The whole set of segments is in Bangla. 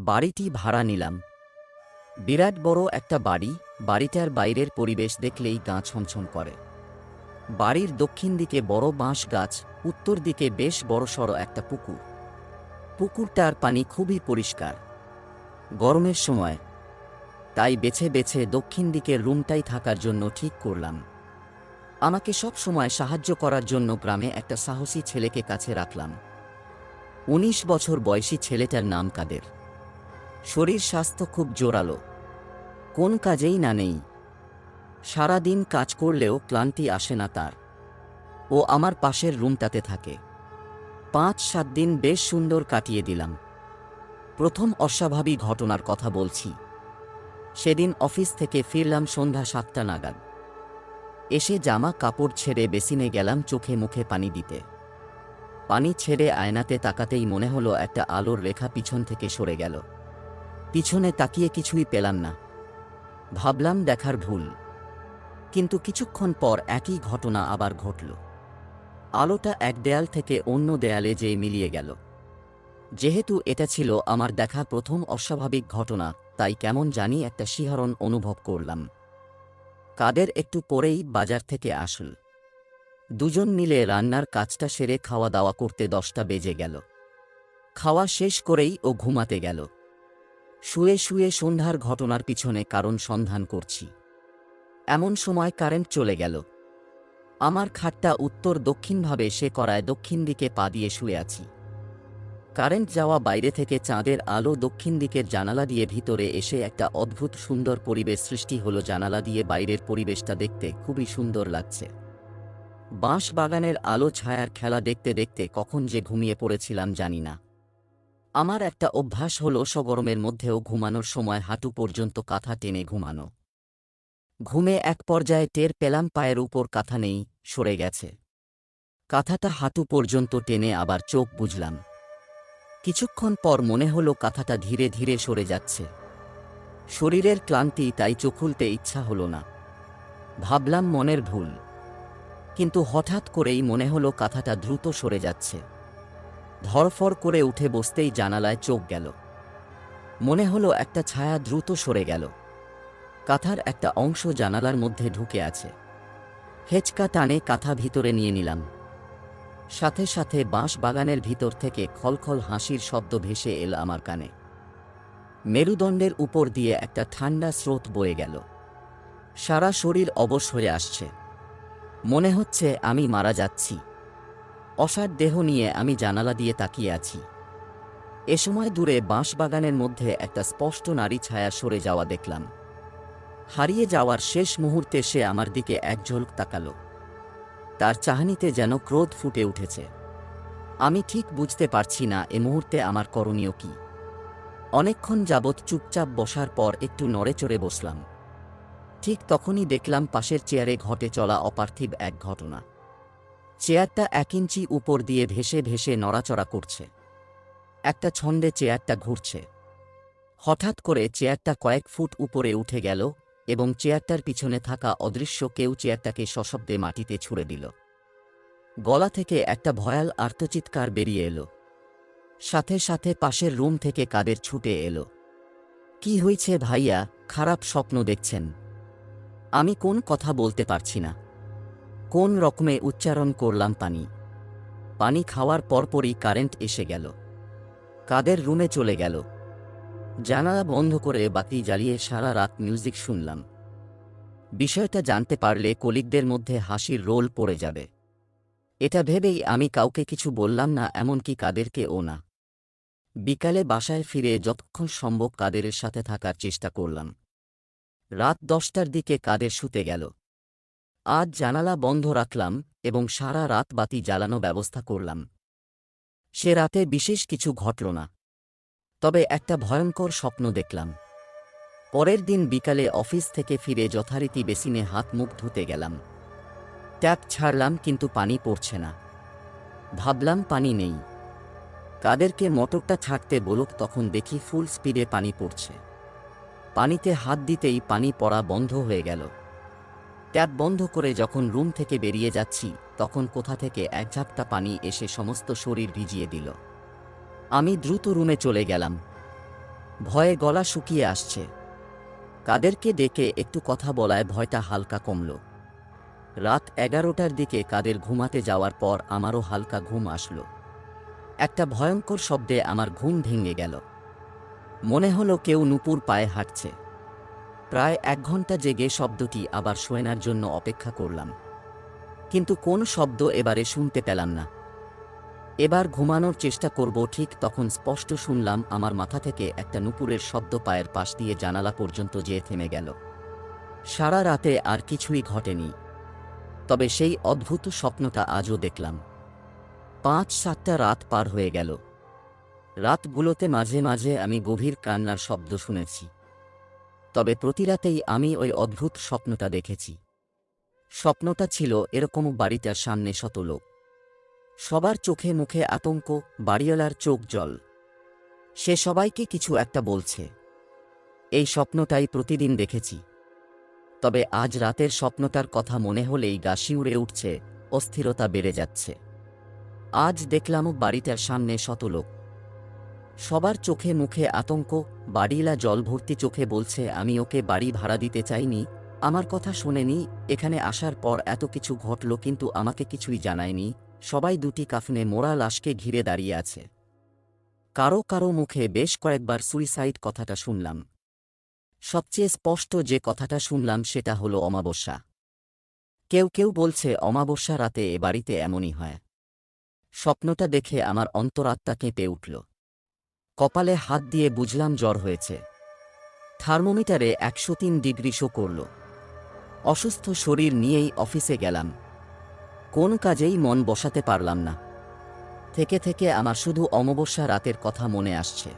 বাড়িটি ভাড়া নিলাম। বিরাট বড় একটা বাড়ি। বাড়িটার বাইরের পরিবেশ দেখলেই গা ছমছম করে। বাড়ির দক্ষিণ দিকে বড় বাঁশ গাছ, উত্তর দিকে বেশ বড়সড় একটা পুকুর। পুকুরটার পানি খুবই পরিষ্কার। গরমের সময় তাই বেছে বেছে দক্ষিণ দিকের রুমটাই থাকার জন্য ঠিক করলাম। আমাকে সব সময় সাহায্য করার জন্য গ্রামে একটা সাহসী ছেলেকে কাছে রাখলাম। ১৯ বছর বয়সী ছেলেটার নাম কাদের। শরীর স্বাস্থ্য খুব জোরালো, কোন কাজেই না নেই। সারাদিন কাজ করলেও ক্লান্তি আসে না তার। ও আমার পাশের রুমটাতে থাকে। ৫-৭ দিন বেশ সুন্দর কাটিয়ে দিলাম। প্রথম অস্বাভাবিক ঘটনার কথা বলছি। সেদিন অফিস থেকে ফিরলাম সন্ধ্যা ৭টা নাগাদ। এসে জামা কাপড় ছেড়ে বেসিনে গেলাম চোখে মুখে পানি দিতে। পানি ছেড়ে আয়নাতে তাকাতেই মনে হলো একটা আলোর রেখা পিছন থেকে সরে গেল। পিছনে তাকিয়ে কিছুই পেলাম না। ভাবলাম দেখার ভুল। কিন্তু কিছুক্ষণ পর একই ঘটনা আবার ঘটল। আলোটা এক দেয়াল থেকে অন্য দেয়ালে যেয়ে মিলিয়ে গেল। যেহেতু এটা ছিল আমার দেখা প্রথম অস্বাভাবিক ঘটনা, তাই কেমন জানি একটা শিহরণ অনুভব করলাম। কাদের একটু পরেই বাজার থেকে আসল। দুজন মিলে রান্নার কাজটা সেরে খাওয়া দাওয়া করতে 10টা বেজে গেল। খাওয়া শেষ করেই ও ঘুমাতে গেল। শুয়ে শুয়ে সন্ধ্যার ঘটনার পিছনে কারণ সন্ধান করছি। এমন সময় কারেন্ট চলে গেল। আমার খাটটা উত্তর দক্ষিণভাবে সে করায় দক্ষিণ দিকে পা দিয়ে শুয়ে আছি। কারেন্ট যাওয়া বাইরে থেকে চাঁদের আলো দক্ষিণ দিকের জানালা দিয়ে ভিতরে এসে একটা অদ্ভুত সুন্দর পরিবেশ সৃষ্টি হলো। জানালা দিয়ে বাইরের পরিবেশটা দেখতে খুবই সুন্দর লাগছে। বাঁশ বাগানের আলো ছায়ার খেলা দেখতে দেখতে কখন যে ঘুমিয়ে পড়েছিলাম জানি না। আমার একটা অভ্যাস হলো সগরমের মধ্যেও ঘুমানোর সময় হাঁটু পর্যন্ত কাঁথা টেনে ঘুমানো। ঘুমে এক পর্যায়ে টের পেলাম পায়ের উপর কাঁথা নেই, সরে গেছে। কাঁথাটা হাঁটু পর্যন্ত টেনে আবার চোখ বুজলাম। কিছুক্ষণ পর মনে হলো কাঁথাটা ধীরে ধীরে সরে যাচ্ছে। শরীরের ক্লান্তি, তাই চোখ খুলতে ইচ্ছা হলো না। ভাবলাম মনের ভুল। কিন্তু হঠাৎ করেই মনে হলো কাঁথাটা দ্রুত সরে যাচ্ছে। ধরফর করে উঠে বসতেই জানালায় চোখ গেল। মনে হলো একটা ছায়া দ্রুত সরে গেল। কাঁথার একটা অংশ জানালার মধ্যে ঢুকে আছে। হেঁচকা টানে কাঁথা ভিতরে নিয়ে নিলাম। সাথে সাথে বাঁশ বাগানের ভিতর থেকে খলখল হাসির শব্দ ভেসে এল আমার কানে। মেরুদণ্ডের উপর দিয়ে একটা ঠান্ডা স্রোত বয়ে গেল। সারা শরীর অবশ হয়ে আসছে। মনে হচ্ছে আমি মারা যাচ্ছি। অসাড় দেহ নিয়ে আমি জানালা দিয়ে তাকিয়ে আছি। এ সময় দূরে বাঁশবাগানের মধ্যে একটা স্পষ্ট নারী ছায়া সরে যাওয়া দেখলাম। হারিয়ে যাওয়ার শেষ মুহূর্তে সে আমার দিকে এক ঝলক তাকালো। তার চাহনিতে যেন ক্রোধ ফুটে উঠেছে। আমি ঠিক বুঝতে পারছি না এ মুহূর্তে আমার করণীয় কি। অনেকক্ষণ যাবৎ চুপচাপ বসার পর একটু নড়েচড়ে বসলাম। ঠিক তখনই দেখলাম পাশের চেয়ারে ঘটে চলা অপার্থিব এক ঘটনা। চেয়ারটা 1 ইঞ্চি উপর দিয়ে ভেসে ভেসে নড়াচড়া করছে। একটা ছন্দে চেয়ারটা ঘুরছে। হঠাৎ করে চেয়ারটা কয়েক ফুট উপরে উঠে গেল এবং চেয়ারটার পিছনে থাকা অদৃশ্য কেউ চেয়ারটাকে সশব্দে মাটিতে ছুঁড়ে দিল। গলা থেকে একটা ভয়াল আর্তচিৎকার বেরিয়ে এলো। সাথে সাথে পাশের রুম থেকে কাদের ছুটে এলো। কি হয়েছে ভাইয়া, খারাপ স্বপ্ন দেখছেন? আমি কোন কথা বলতে পারছি না। কোন রকমে উচ্চারণ করলাম পানি। পানি খাওয়ার পরপরই কারেন্ট এসে গেল। কাদের রুমে চলে গেল। জানালা বন্ধ করে বাতি জ্বালিয়ে সারা রাত মিউজিক শুনলাম। বিষয়টা জানতে পারলে কলিগদের মধ্যে হাসির রোল পড়ে যাবে। এটা ভেবেই আমি কাউকে কিছু বললাম না, এমনকি কাদেরকেও না। বিকালে বাসায় ফিরে যতক্ষণ সম্ভব কাদেরের সাথে থাকার চেষ্টা করলাম। রাত 10টার দিকে কাদের শুতে গেল। আজ জানালা বন্ধ রাখলাম এবং সারা রাত বাতি জ্বালানো ব্যবস্থা করলাম। সে রাতে বিশেষ কিছু ঘটল না, তবে একটা ভয়ঙ্কর স্বপ্ন দেখলাম। পরের দিন বিকালে অফিস থেকে ফিরে যথারীতি বেসিনে হাত মুখ ধুতে গেলাম। ট্যাপ ছাড়লাম কিন্তু পানি পড়ছে না। ভাবলাম পানি নেই। কাদেরকে মোটরটা ছাড়তে বলুক, তখন দেখি ফুল স্পিডে পানি পড়ছে। পানিতে হাত দিতেই পানি পড়া বন্ধ হয়ে গেল। ট্যাপ বন্ধ করে যখন রুম থেকে বেরিয়ে যাচ্ছি, তখন কোথা থেকে এক ঝাপটা পানি এসে সমস্ত শরীর ভিজিয়ে দিল। আমি দ্রুত রুমে চলে গেলাম। ভয়ে গলা শুকিয়ে আসছে। কাদেরকে ডেকে একটু কথা বলায় ভয়টা হালকা কমল। রাত 11টার দিকে কাদের ঘুমাতে যাওয়ার পর আমারও হালকা ঘুম আসলো। একটা ভয়ঙ্কর শব্দে আমার ঘুম ভেঙে গেল। মনে হলো কেউ নূপুর পায়ে হাঁটছে। প্রায় 1 ঘন্টা জেগে শব্দটি আবার শোনার জন্য অপেক্ষা করলাম, কিন্তু কোন শব্দ এবারে শুনতে পেলাম না। এবার ঘুমানোর চেষ্টা করব, ঠিক তখন স্পষ্ট শুনলাম আমার মাথা থেকে একটা নূপুরের শব্দ পায়ের পাশ দিয়ে জানালা পর্যন্ত যেয়ে থেমে গেল। সারা রাতে আর কিছুই ঘটেনি, তবে সেই অদ্ভুত স্বপ্নটা আজও দেখলাম। 5-7টা রাত পার হয়ে গেল। রাতগুলোতে মাঝে মাঝে আমি গভীর কান্নার শব্দ শুনেছি, তবে প্রতি রাতেই আমি ওই অদ্ভুত স্বপ্নটা দেখেছি। স্বপ্নটা ছিল এরকম: বাড়িটার সামনে শত লোক, সবার চোখে মুখে আতঙ্ক, বাড়িওয়ালার চোখ জল। সে সবাইকে কিছু একটা বলছে। এই স্বপ্নটাই প্রতিদিন দেখেছি, তবে আজ রাতের স্বপ্নটার কথা মনে হলেই গা শিউরে উঠছে, অস্থিরতা বেড়ে যাচ্ছে। আজ দেখলাম বাড়িটার সামনে শত লোক, সবার চোখে মুখে আতঙ্ক, বাড়িওয়ালা জল ভর্তি চোখে বলছে আমি ওকে বাড়ি ভাড়া দিতে চাইনি, আমার কথা শোনেনি, এখানে আসার পর এত কিছু ঘটল কিন্তু আমাকে কিছুই জানায়নি। সবাই দুটি কাফনে মোড়া লাশকে ঘিরে দাঁড়িয়ে আছে। কারো কারো মুখে বেশ কয়েকবার সুইসাইড কথাটা শুনলাম। সবচেয়ে স্পষ্ট যে কথাটা শুনলাম সেটা হলো অমাবস্যা। কেউ কেউ বলছে অমাবস্যা রাতে এ বাড়িতে এমনই হয়। স্বপ্নটা দেখে আমার অন্তরাত্মা কেঁপে উঠল। কপালে হাত দিয়ে বুঝলাম জ্বর হয়েছে। থার্মোমিটারে 103 ডিগ্রি শো করল। অসুস্থ শরীর নিয়েই অফিসে গেলাম। কোন কাজেই মন বসাতে পারলাম না। থেকে থেকে আমার শুধু অমাবস্যা রাতের কথা মনে আসছে।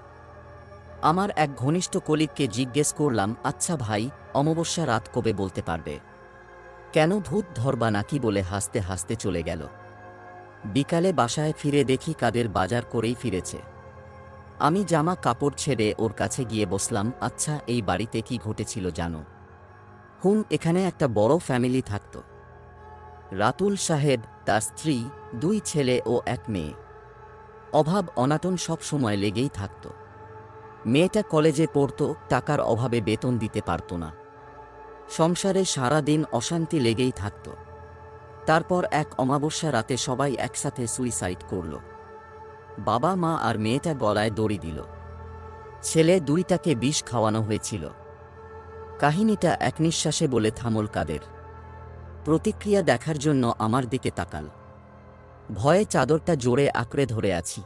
আমার এক ঘনিষ্ঠ কলিগকে জিজ্ঞেস করলাম, আচ্ছা ভাই, অমাবস্যা রাত কবে বলতে পারবে? কেন ভূত ধরবা নাকি বলে হাসতে হাসতে চলে গেল। বিকালে বাসায় ফিরে দেখি কাদের বাজার করেই ফিরেছে। আমি জামা কাপড় ছেড়ে ওর কাছে গিয়ে বসলাম। আচ্ছা, এই বাড়িতে কি ঘটেছিল জানো? এখানে একটা বড় ফ্যামিলি থাকত। রাতুল সাহেব, তার স্ত্রী, 2 ছেলে ও 1 মেয়ে। অভাব অনাটন সব সময় লেগেই থাকত। মেয়েটা কলেজে পড়ত, টাকার অভাবে বেতন দিতে পারত না। সংসারে সারা দিন অশান্তি লেগেই থাকত। তারপর এক অমাবস্যা রাতে সবাই একসাথে সুইসাইড করল। বাবা মা আর মেয়েটা গলায় দড়ি দিল। ছেলে 2টাকে বিষ খাওয়ানো হয়েছিল। কাহিনীটা এক নিঃশ্বাসে বলে থামল কাদের। প্রতিক্রিয়া দেখার জন্য আমার দিকে তাকাল। ভয়ে চাদরটা জোরে আঁকড়ে ধরে আছি।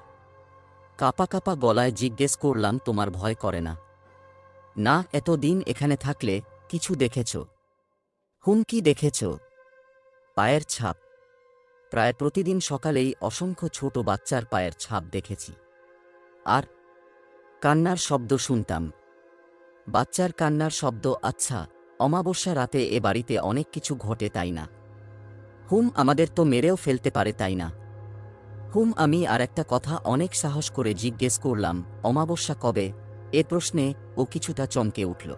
কাঁপা কাঁপা গলায় জিজ্ঞেস করলাম, তোমার ভয় করে না? না। এতদিন এখানে থাকলে কিছু দেখেছ? কি দেখেছ? পায়ের ছাপ। প্রায় প্রতিদিন সকালেই অসংখ্য ছোট বাচ্চার পায়ের ছাপ দেখেছি। আর কান্নার শব্দ শুনতাম। বাচ্চার কান্নার শব্দ। আচ্ছা, অমাবস্যা রাতে এ বাড়িতে অনেক কিছু ঘটে, তাই না? আমাদের তো মেরেও ফেলতে পারে, তাই না? আমি আর একটা কথা অনেক সাহস করে জিজ্ঞেস করলাম, অমাবস্যা কবে? এ প্রশ্নে ও কিছুটা চমকে উঠল।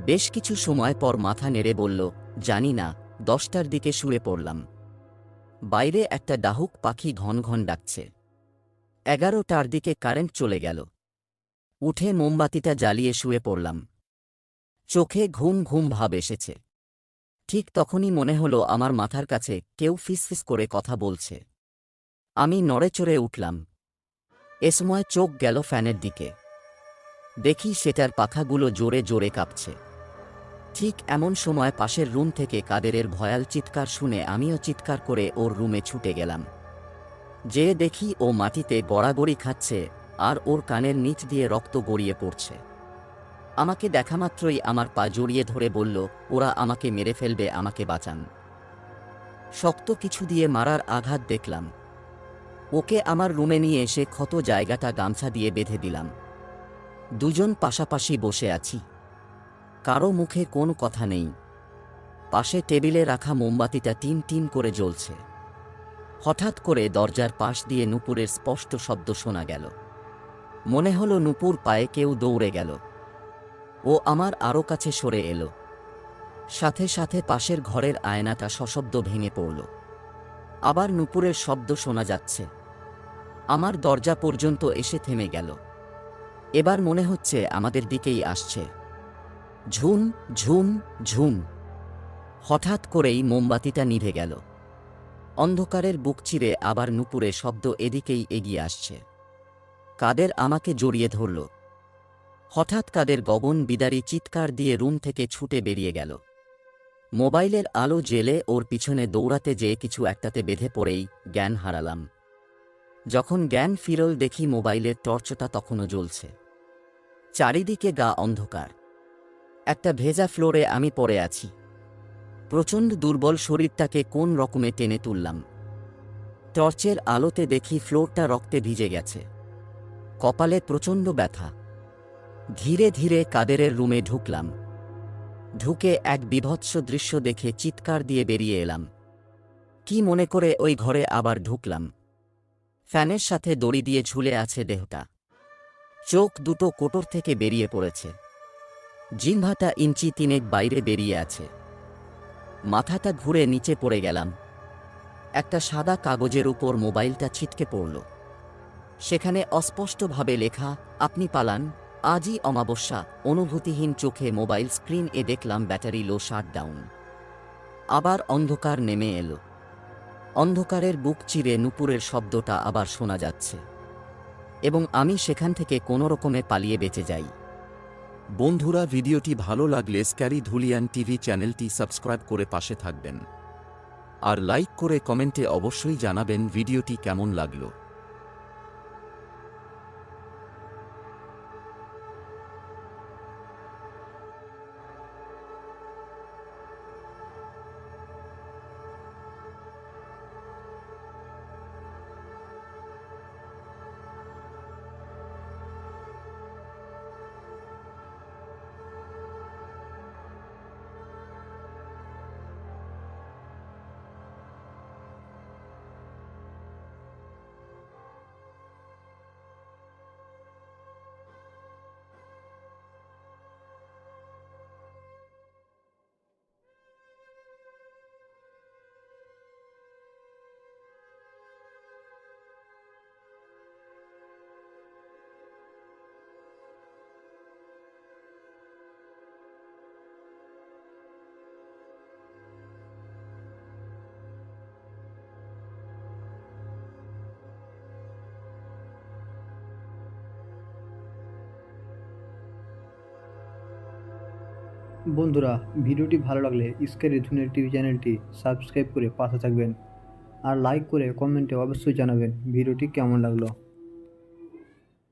বেশ কিছু সময় পর মাথা নেড়ে বলল, জানি না, 10টার দিকে শুয়ে পড়লাম। বাইরে একটা ডাহুক পাখি ঘন ঘন ডাকছে। 11টার দিকে কারেন্ট চলে গেল। উঠে মোমবাতিটা জ্বালিয়ে শুয়ে পড়লাম। চোখে ঘুম ঘুম ভাব এসেছে। ঠিক তখনই মনে হলো আমার মাথার কাছে কেউ ফিসফিস করে কথা বলছে। আমি নড়েচড়ে উঠলাম। এ সময় চোখ গেল ফ্যানের দিকে। দেখি সেটার পাখাগুলো জোরে জোরে কাঁপছে। ঠিক এমন সময় পাশের রুম থেকে কাদেরের ভয়াল চিৎকার শুনে আমিও চিৎকার করে ওর রুমে ছুটে গেলাম। যেয়ে দেখি ও মাটিতে গড়াগড়ি খাচ্ছে আর ওর কানের নিচ দিয়ে রক্ত গড়িয়ে পড়ছে। আমাকে দেখামাত্রই আমার পা জড়িয়ে ধরে বলল, ওরা আমাকে মেরে ফেলবে, আমাকে বাঁচান। শক্ত কিছু দিয়ে মারার আঘাত দেখলাম। ওকে আমার রুমে নিয়ে এসে ক্ষত জায়গাটা গামছা দিয়ে বেঁধে দিলাম। দুজন পাশাপাশি বসে আছি। কারো মুখে কোনো কথা নেই। পাশে টেবিলে রাখা মোমবাতিটা টিম টিম করে জ্বলছে। হঠাৎ করে দরজার পাশ দিয়ে নূপুরের স্পষ্ট শব্দ শোনা গেল। মনে হলো নূপুর পায়ে কেউ দৌড়ে গেল। ও আমার আরও কাছে সরে এলো। সাথে সাথে পাশের ঘরের আয়নাটা সশব্দ ভেঙে পড়ল। আবার নূপুরের শব্দ শোনা যাচ্ছে। আমার দরজা পর্যন্ত এসে থেমে গেল। এবার মনে হচ্ছে আমাদের দিকেই আসছে। ঝুম ঝুম ঝুম। হঠাৎ করেই মোমবাতিটা নিভে গেল। অন্ধকারের বুক চিরে আবার নুপুরে শব্দ এদিকেই এগিয়ে আসছে। কাদের আমাকে জড়িয়ে ধরল। হঠাৎ কাদের গগন বিদারী চিৎকার দিয়ে রুম থেকে ছুটে বেরিয়ে গেল। মোবাইলের আলো জ্বেলে ওর পিছনে দৌড়াতে যেয়ে কিছু একটাতে বেঁধে পড়েই জ্ঞান হারালাম। যখন জ্ঞান ফিরল দেখি মোবাইলের টর্চটা তখনও জ্বলছে। চারিদিকে গা অন্ধকার। একটা ভেজা ফ্লোরে আমি পড়ে আছি। প্রচণ্ড দুর্বল শরীরটাকে কোন রকমে টেনে তুললাম। টর্চের আলোতে দেখি ফ্লোরটা রক্তে ভিজে গেছে। কপালে প্রচণ্ড ব্যথা। ধীরে ধীরে কাদেরের রুমে ঢুকলাম। ঢুকে এক বীভৎস দৃশ্য দেখে চিৎকার দিয়ে বেরিয়ে এলাম। কি মনে করে ওই ঘরে আবার ঢুকলাম। ফ্যানের সাথে দড়ি দিয়ে ঝুলে আছে দেহটা। চোখ দুটো কোটর থেকে বেরিয়ে পড়েছে। জিহ্বাটা ইঞ্চি তিনেক বাইরে বেরিয়ে আছে। মাথাটা ঘুরে নিচে পড়ে গেলাম। একটা সাদা কাগজের উপর মোবাইলটা ছিটকে পড়ল। সেখানে অস্পষ্টভাবে লেখা, আপনি পালান, আজই অমাবস্যা। অনুভূতিহীন চোখে মোবাইল স্ক্রিন দেখলাম ব্যাটারি লো, শাটডাউন। আবার অন্ধকার নেমে এলো। অন্ধকারের বুক চিরে নুপুরের শব্দটা আবার শোনা যাচ্ছে এবং আমি সেখান থেকে কোনোরকমে পালিয়ে বেঁচে যাই। বন্ধুরা, ভিডিওটি ভালো লাগলে স্ক্যারি ধুলিয়ান টিভি চ্যানেলটি সাবস্ক্রাইব করে পাশে থাকবেন আর লাইক করে কমেন্টে অবশ্যই জানাবেন ভিডিওটি কেমন লাগলো। বন্ধুরা, ভিডিওটি ভালো লাগলে স্ক্যারি ধুনিয়া টিভি চ্যানেলটি সাবস্ক্রাইব করে পাশে থাকবেন আর লাইক করে কমেন্টে অবশ্যই জানাবেন ভিডিওটি কেমন লাগলো।